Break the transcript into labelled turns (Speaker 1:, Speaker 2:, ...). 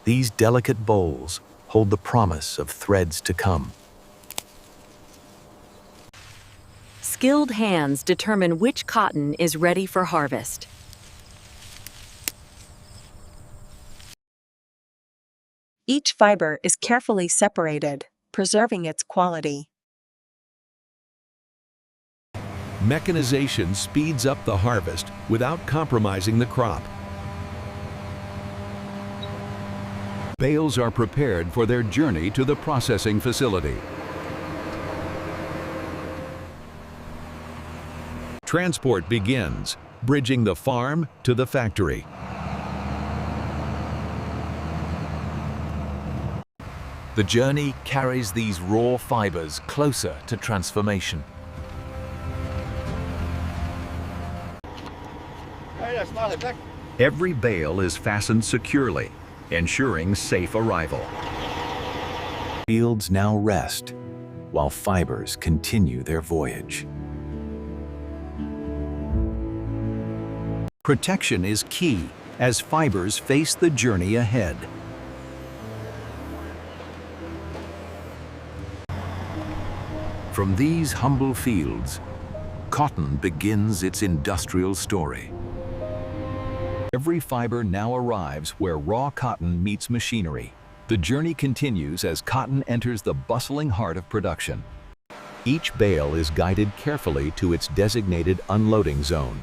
Speaker 1: These delicate bowls hold the promise of threads to come.
Speaker 2: Skilled hands determine which cotton is ready for harvest.
Speaker 3: Each fiber is carefully separated, preserving its quality.
Speaker 4: Mechanization speeds up the harvest without compromising the crop. Bales are prepared for their journey to the processing facility. Transport begins, bridging the farm to the factory.
Speaker 5: The journey carries these raw fibers closer to transformation.
Speaker 6: Every bale is fastened securely, ensuring safe arrival.
Speaker 1: Fields now rest, while fibers continue their voyage.
Speaker 6: Protection is key as fibers face the journey ahead.
Speaker 1: From these humble fields, cotton begins its industrial story.
Speaker 6: Every fiber now arrives where raw cotton meets machinery. The journey continues as cotton enters the bustling heart of production. Each bale is guided carefully to its designated unloading zone.